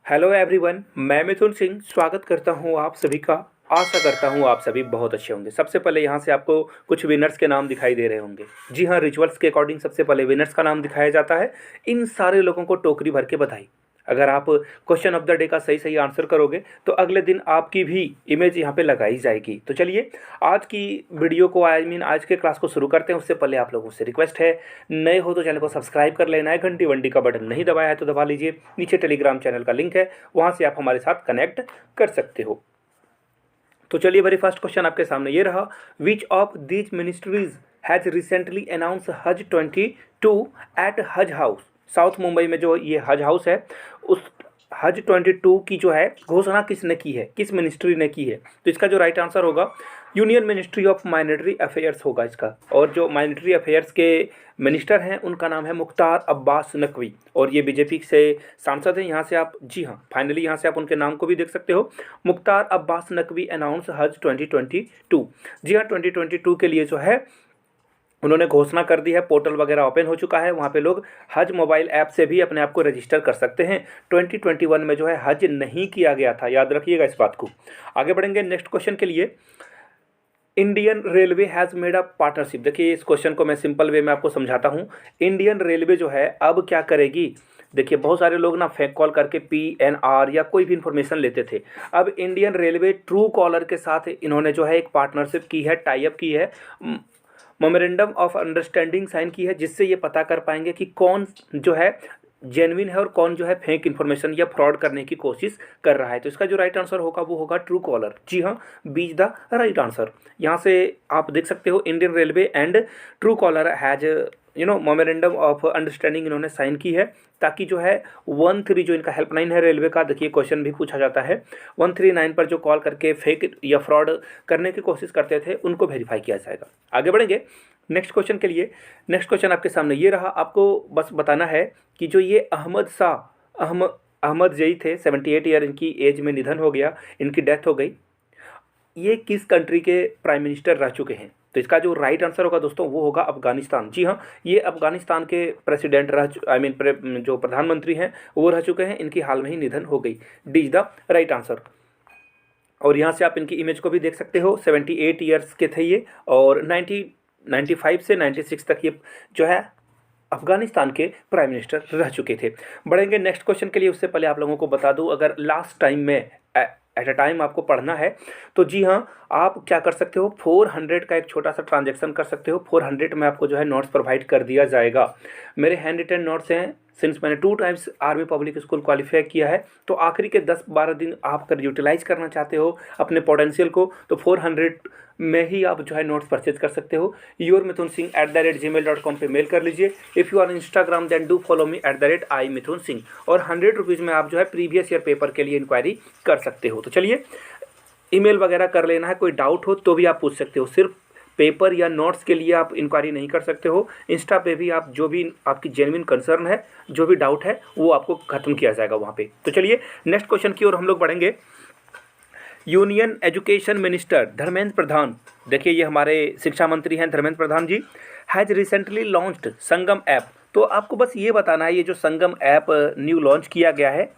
Hello everyone, मैं मिथुन सिंह स्वागत करता हूं आप सभी का। आशा करता हूं आप सभी बहुत अच्छे होंगे। सबसे पहले यहां से आपको कुछ विनर्स के नाम दिखाई दे रहे होंगे। जी हां, रिचुअल्स के अकॉर्डिंग सबसे पहले विनर्स का नाम दिखाया जाता है। इन सारे लोगों को टोकरी भर के बधाई। अगर आप क्वेश्चन ऑफ द डे का सही सही आंसर करोगे तो अगले दिन आपकी भी इमेज यहाँ पे लगाई जाएगी। तो चलिए आज की वीडियो को आज के क्लास को शुरू करते हैं। उससे पहले आप लोगों से रिक्वेस्ट है, नए हो तो चैनल को सब्सक्राइब कर लेना है, घंटी वंटी का बटन नहीं दबाया है तो दबा लीजिए। नीचे टेलीग्राम चैनल का लिंक है, वहाँ से आप हमारे साथ कनेक्ट कर सकते हो। तो चलिए वेरी फर्स्ट क्वेश्चन आपके सामने ये रहा, विच of these ministries has recently announce हज 22 एट हज हाउस। साउथ मुंबई में जो ये हज हाउस है, उस हज 22 की जो है घोषणा किसने की है, किस मिनिस्ट्री ने की है। तो इसका जो राइट आंसर होगा union ministry of minority affairs होगा इसका। और जो माइनॉरिटी अफेयर्स के मिनिस्टर हैं उनका नाम है मुख्तार अब्बास नकवी, और ये बीजेपी से सांसद हैं। यहाँ से आप, जी हाँ, फाइनली यहाँ से आप उनके नाम को भी देख सकते हो। मुख्तार अब्बास नकवी अनाउंस हज 2022। जी हाँ, 2022 के लिए जो है उन्होंने घोषणा कर दी है। पोर्टल वगैरह ओपन हो चुका है, वहाँ पे लोग हज मोबाइल ऐप से भी अपने आप को रजिस्टर कर सकते हैं। 2021 में जो है हज नहीं किया गया था, याद रखिएगा इस बात को। आगे बढ़ेंगे नेक्स्ट क्वेश्चन के लिए। Indian railway has made a partnership. देखिए इस क्वेश्चन को मैं सिंपल वे में आपको समझाता हूँ। इंडियन रेलवे जो है अब क्या करेगी, देखिए बहुत सारे लोग ना फेक कॉल करके PNR या कोई भी इन्फॉर्मेशन लेते थे। अब इंडियन रेलवे ट्रू कॉलर के साथ इन्होंने जो है एक पार्टनरशिप की है, टाई अप की है, मेमोरेंडम ऑफ अंडरस्टैंडिंग साइन की है, जिससे ये पता कर पाएंगे कि कौन जो है जेन्युइन है और कौन जो है फेक इन्फॉर्मेशन या फ्रॉड करने की कोशिश कर रहा है। तो इसका जो राइट आंसर होगा वो होगा ट्रू कॉलर। जी हाँ, B is the right answer. यहाँ से आप देख सकते हो Indian railway and Truecaller has memorandum of understanding इन्होंने साइन की है, ताकि जो है 13 जो इनका हेल्पलाइन है रेलवे का, देखिए क्वेश्चन भी पूछा जाता है, 139 पर जो कॉल करके फेक या फ्रॉड करने की कोशिश करते थे उनको वेरीफाई किया जाएगा। आगे बढ़ेंगे नेक्स्ट क्वेश्चन के लिए। नेक्स्ट क्वेश्चन आपके सामने ये रहा, आपको बस बताना है कि जो ये अहमद जई थे, 78 ईयर इनकी एज में निधन हो गया, इनकी डेथ हो गई। ये किस कंट्री के प्राइम मिनिस्टर रह चुके हैं। तो इसका जो राइट आंसर होगा दोस्तों वो होगा अफगानिस्तान। जी हाँ, ये अफगानिस्तान के प्रेसिडेंट जो प्रधानमंत्री हैं वो रह चुके हैं, इनकी हाल में ही निधन हो गई। D is the right answer. और यहाँ से आप इनकी इमेज को भी देख सकते हो, 78 ईयर्स के थे ये, और 95 से 96 तक ये जो है अफगानिस्तान के प्राइम मिनिस्टर रह चुके थे। बढ़ेंगे नेक्स्ट क्वेश्चन के लिए। उससे पहले आप लोगों को बता दूं, अगर लास्ट टाइम में एट अ टाइम आपको पढ़ना है तो जी हाँ, आप क्या कर सकते हो, 400 का एक छोटा सा ट्रांजैक्शन कर सकते हो। 400 में आपको जो है नोट्स प्रोवाइड कर दिया जाएगा। मेरे हैंड रिटन नोट्स हैं, सिंस मैंने 2 times army public school qualify किया है, तो आखिरी के 10-12 दिन आप अगर यूटिलाइज करना चाहते हो अपने पोटेंशियल को, तो 400 में ही आप जो है नोट्स परचेज कर सकते हो। yourmithunsingh@gmail.com पे मेल कर लीजिए। If you are Instagram then do follow me @I-mithun-singh। और 100 रुपीज़ में आप जो है प्रीवियस ईयर पेपर के लिए इंक्वायरी कर सकते हो। तो चलिए ईमेल वगैरह कर लेना है, कोई डाउट हो तो भी आप पूछ सकते हो। सिर्फ पेपर या नोट्स के लिए आप इंक्वायरी नहीं कर सकते हो। इंस्टा पे भी आप जो भी आपकी जेन्युइन कंसर्न है, जो भी डाउट है, वो आपको खत्म किया जाएगा वहाँ पे। तो चलिए नेक्स्ट क्वेश्चन की ओर हम लोग बढ़ेंगे। Union education minister Dharmendra Pradhan, देखिए ये हमारे शिक्षा मंत्री हैं Dharmendra Pradhan ji, has recently launched Sangam app. तो आपको बस ये बताना है, ये जो संगम ऐप न्यू लॉन्च किया गया है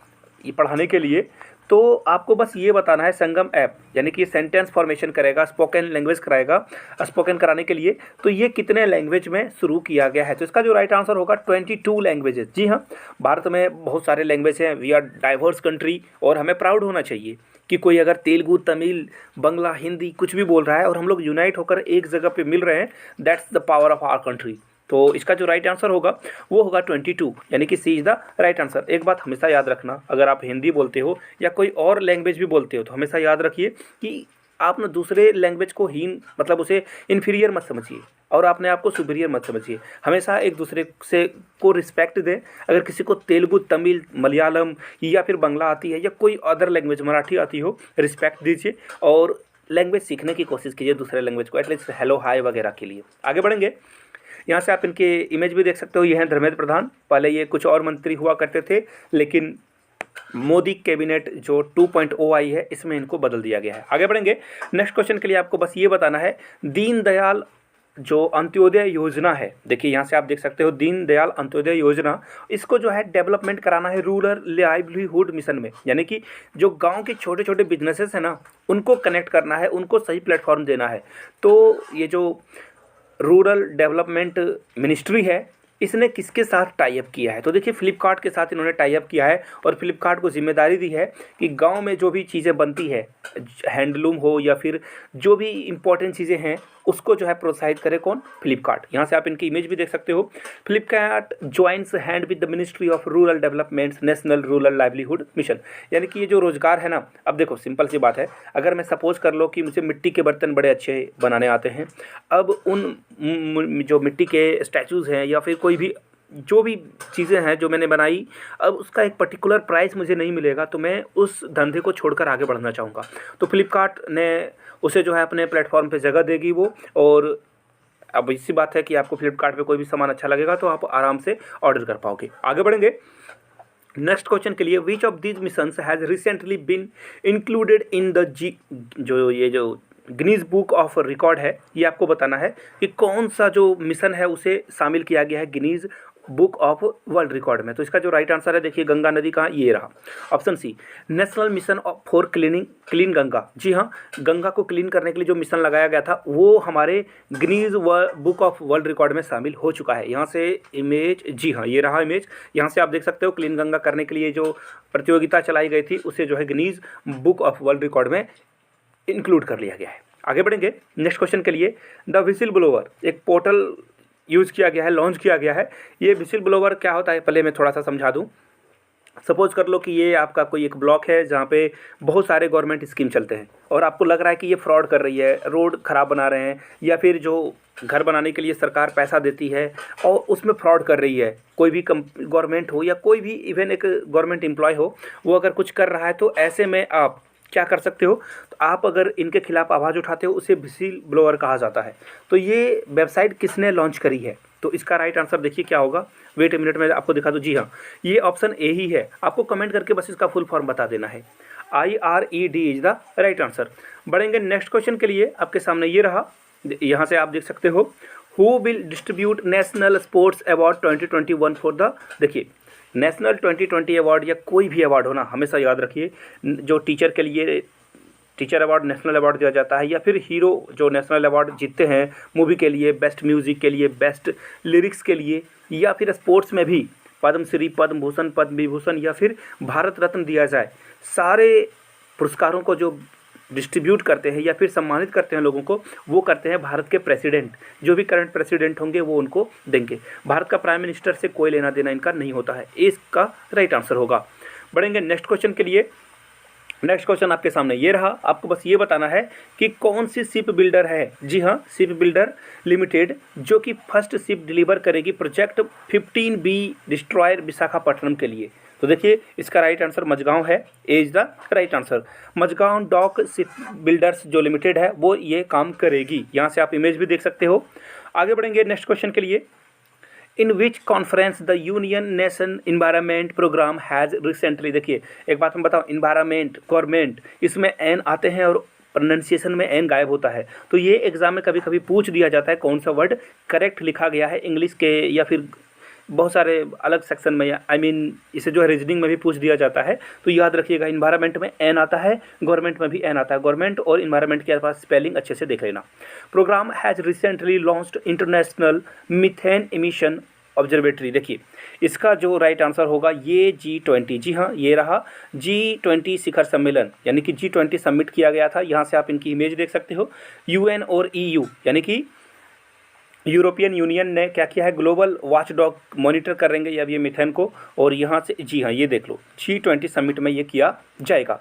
ये पढ़ाने के लिए, तो आपको बस ये बताना है संगम ऐप यानी कि सेंटेंस फॉर्मेशन करेगा, स्पोकन लैंग्वेज कराएगा। स्पोकन कराने के लिए तो ये कितने लैंग्वेज में शुरू किया गया है। तो इसका जो राइट आंसर होगा 22 लैंग्वेजेस। जी हाँ, भारत में बहुत सारे लैंग्वेज हैं, वी आर डाइवर्स कंट्री, और हमें प्राउड होना चाहिए कि कोई अगर तेलुगु, तमिल, बंगला, हिंदी कुछ भी बोल रहा है और हम लोग यूनाइट होकर एक जगह पे मिल रहे हैं, that's the power of our country. तो इसका जो राइट आंसर होगा वो होगा 22, यानी कि सी इज़ द राइट आंसर। एक बात हमेशा याद रखना, अगर आप हिंदी बोलते हो या कोई और लैंग्वेज भी बोलते हो तो हमेशा याद रखिए कि आप ना दूसरे लैंग्वेज को हीन, मतलब उसे इन्फीरियर मत समझिए और अपने आप को सुपीरियर मत समझिए। हमेशा एक दूसरे से को रिस्पेक्ट दें। अगर किसी को तेलुगु, तमिल, मलयालम या फिर बंगला आती है या कोई अदर लैंग्वेज, मराठी आती हो, रिस्पेक्ट दीजिए और लैंग्वेज सीखने की कोशिश कीजिए दूसरे लैंग्वेज को, एटलीस्ट हेलो हाय वगैरह के लिए। आगे बढ़ेंगे, यहाँ से आप इनके इमेज भी देख सकते हो, ये हैं धर्मेंद्र प्रधान। पहले ये कुछ और मंत्री हुआ करते थे, लेकिन मोदी कैबिनेट जो 2.0 आई है इसमें इनको बदल दिया गया है। आगे बढ़ेंगे नेक्स्ट क्वेश्चन के लिए। आपको बस ये बताना है, दीनदयाल जो अंत्योदय योजना है, देखिए यहाँ से आप देख सकते हो दीनदयाल अंत्योदय योजना, इसको जो है डेवलपमेंट कराना है रूरल लाइवलीहुड मिशन में, यानी कि जो गांव के छोटे छोटे बिजनेसेस हैं ना, उनको कनेक्ट करना है, उनको सही प्लेटफॉर्म देना है। तो ये जो रूरल डेवलपमेंट मिनिस्ट्री है, इसने किसके साथ टाई अप किया है? तो देखिए फ्लिपकार्ट के साथ इन्होंने टाई अप किया है और फ्लिपकार्ट को जिम्मेदारी दी है कि गांव में जो भी चीज़ें बनती है, हैंडलूम हो या फिर जो भी इम्पोर्टेंट चीज़ें हैं, उसको जो है प्रोत्साहित करे कौन? फ्लिपकार्ट। यहाँ से आप इनकी इमेज भी देख सकते हो। Flipkart joins hand with the ministry of rural developments national rural livelihood mission, यानी कि ये जो रोजगार है ना, अब देखो सिंपल सी बात है, अगर मैं सपोज कर लो कि मुझे मिट्टी के बर्तन बड़े अच्छे बनाने आते हैं, अब उन जो मिट्टी के स्टैचूज़ हैं या फिर कोई भी जो भी चीज़ें हैं जो मैंने बनाई, अब उसका एक पर्टिकुलर प्राइस मुझे नहीं मिलेगा, तो मैं उस धंधे को छोड़कर आगे बढ़ना चाहूँगा। तो फ्लिपकार्ट ने उसे जो है अपने प्लेटफॉर्म पे जगह देगी वो, और अब इसी बात है कि आपको फ्लिपकार्ट पे कोई भी सामान अच्छा लगेगा तो आप आराम से ऑर्डर कर पाओगे। आगे बढ़ेंगे नेक्स्ट क्वेश्चन के लिए। Which of these missions has recently been included in the जो गिनीज बुक ऑफ रिकॉर्ड है, ये आपको बताना है कि कौन सा जो मिशन है उसे शामिल किया गया है Guinness book of world record में। तो इसका जो राइट आंसर है, देखिए गंगा नदी कहाँ, ये रहा option C, national mission for clean Ganga. जी हाँ, गंगा को क्लीन करने के लिए जो मिशन लगाया गया था वो हमारे Guinness book of world record में शामिल हो चुका है। यहाँ से इमेज, जी हाँ ये रहा इमेज, यहाँ से आप देख सकते हो क्लीन गंगा करने के लिए जो प्रतियोगिता चलाई गई थी उसे जो है Guinness book of world record में इंक्लूड कर लिया गया है। आगे बढ़ेंगे नेक्स्ट क्वेश्चन के लिए। द विसिल ब्लोअर, एक पोर्टल यूज़ किया गया है, लॉन्च किया गया है। ये विसिल ब्लोअर क्या होता है पहले मैं थोड़ा सा समझा दूं। सपोज कर लो कि ये आपका कोई एक ब्लॉक है जहाँ पे बहुत सारे गवर्नमेंट स्कीम चलते हैं और आपको लग रहा है कि ये फ्रॉड कर रही है, रोड ख़राब बना रहे हैं, या फिर जो घर बनाने के लिए सरकार पैसा देती है और उसमें फ्रॉड कर रही है। कोई भी गवर्नमेंट हो या कोई भी इवन एक गवर्नमेंट एम्प्लॉय हो, वो अगर कुछ कर रहा है तो ऐसे में आप क्या कर सकते हो, तो आप अगर इनके खिलाफ आवाज़ उठाते हो उसे विसिल ब्लोअर कहा जाता है। तो ये वेबसाइट किसने लॉन्च करी है? तो इसका राइट आंसर देखिए क्या होगा, वेट ए मिनट में आपको दिखा दूँ। जी हाँ, ये ऑप्शन ए ही है। आपको कमेंट करके बस इसका फुल फॉर्म बता देना है। IRED is the right answer. बढ़ेंगे नेक्स्ट क्वेश्चन के लिए। आपके सामने ये रहा, यहाँ से आप देख सकते हो, who will distribute national sports award 2021 for the, देखिए नेशनल 2020 अवार्ड या कोई भी अवार्ड हो ना, हमेशा याद रखिए, जो टीचर के लिए टीचर अवार्ड, नेशनल अवार्ड दिया जाता है, या फिर हीरो जो नेशनल अवार्ड जीतते हैं मूवी के लिए, बेस्ट म्यूज़िक के लिए, बेस्ट लिरिक्स के लिए, या फिर स्पोर्ट्स में भी पद्मश्री, पद्म भूषण, पद्म विभूषण या फिर भारत रत्न दिया जाए। सारे पुरस्कारों को जो डिस्ट्रीब्यूट करते हैं या फिर सम्मानित करते हैं लोगों को, वो करते हैं भारत के प्रेसिडेंट। जो भी करंट प्रेसिडेंट होंगे वो उनको देंगे। भारत का प्राइम मिनिस्टर से कोई लेना देना इनका नहीं होता है। इसका राइट आंसर होगा। बढ़ेंगे नेक्स्ट क्वेश्चन के लिए। नेक्स्ट क्वेश्चन आपके सामने ये रहा। आपको बस ये बताना है कि कौन सी शिप बिल्डर है। जी हाँ, शिप बिल्डर लिमिटेड, जो कि फर्स्ट शिप डिलीवर करेगी प्रोजेक्ट 15B डिस्ट्रॉयर विशाखापट्टनम के लिए। तो देखिए इसका राइट आंसर मजगांव है, A is the right answer. Mazagon dock shipbuilders जो लिमिटेड है वो ये काम करेगी। यहाँ से आप इमेज भी देख सकते हो। आगे बढ़ेंगे नेक्स्ट क्वेश्चन के लिए। In which conference the union nation environment programme has recently, देखिए एक बात मैं बताऊँ, इन्वायरमेंट, गवर्नमेंट, इसमें एन आते हैं और प्रोनाउंसिएशन में एन गायब होता है। तो ये एग्जाम में कभी कभी पूछ दिया जाता है कौन सा वर्ड करेक्ट लिखा गया है इंग्लिश के या फिर बहुत सारे अलग सेक्शन में, आई मीन इसे जो है रीजनिंग में भी पूछ दिया जाता है। तो याद रखिएगा, इन्वायरमेंट में एन आता है, गवर्नमेंट में भी एन आता है। गवर्नमेंट और इन्वायरमेंट के पास स्पेलिंग अच्छे से देख लेना। Program has recently launched international methane emission observatory. देखिए इसका जो राइट आंसर होगा ये G20। जी हाँ, ये रहा G20 शिखर सम्मेलन, यानी कि G20 सबमिट किया गया था। यहाँ से आप इनकी इमेज देख सकते हो। UN और EU यानी कि यूरोपियन यूनियन ने क्या किया है, ग्लोबल वॉचडॉग मॉनिटर करेंगे अब ये मीथेन को, और यहाँ से, जी हाँ ये देख लो, G20 समिट में ये किया जाएगा।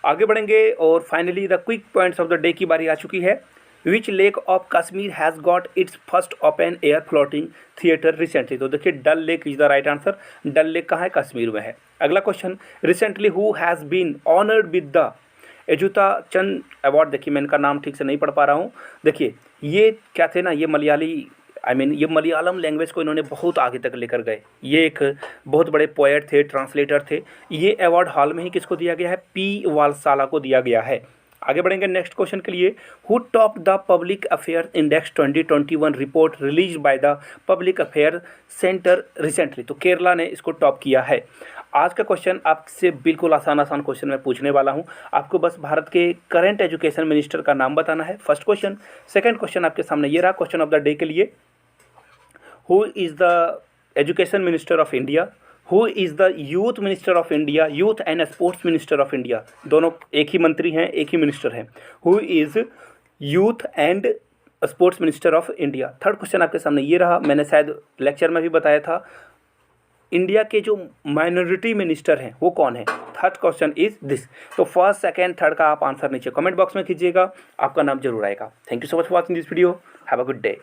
आगे बढ़ेंगे और finally the quick points of the day की बारी आ चुकी है। Which lake of Kashmir has got its first open air floating theatre recently. तो देखिए Dal lake is the right answer. Dal lake कहाँ है, कश्मीर में है। अगला question, recently who has been honoured with the Ajuta Chand award. देखिए मैं इनका नाम ठीक से नहीं पढ़ पा रहा हूँ। देखिए ये क्या थे ना, ये मलयाली, आई मीन ये मलयालम लैंग्वेज को इन्होंने बहुत आगे तक लेकर गए। ये एक बहुत बड़े पोएट थे, ट्रांसलेटर थे। ये अवार्ड हाल में ही किसको दिया गया है, P वालसाला को दिया गया है। आगे बढ़ेंगे नेक्स्ट क्वेश्चन के लिए। Who top the public affair index 2021 report release by the public affair centre recently. तो केरला ने इसको टॉप किया है। आज का क्वेश्चन आपसे बिल्कुल आसान क्वेश्चन मैं पूछने वाला हूं। आपको बस भारत के करंट एजुकेशन मिनिस्टर का नाम बताना है, फर्स्ट क्वेश्चन। सेकंड क्वेश्चन आपके सामने ये रहा क्वेश्चन ऑफ द डे के लिए। Who is the education minister of India, who is the youth minister of India, youth and sports minister of India, दोनों एक ही मंत्री हैं, एक ही मिनिस्टर हैं। Who is youth and sports minister of India. Third question आपके सामने ये रहा, मैंने शायद लेक्चर में भी बताया था, इंडिया के जो माइनॉरिटी मिनिस्टर हैं वो कौन है। Third question is this. तो फर्स्ट सेकंड थर्ड का आप आंसर नीचे कमेंट बॉक्स में कीजिएगा, आपका नाम जरूर आएगा। Thank you so much for watching this video, have a good day.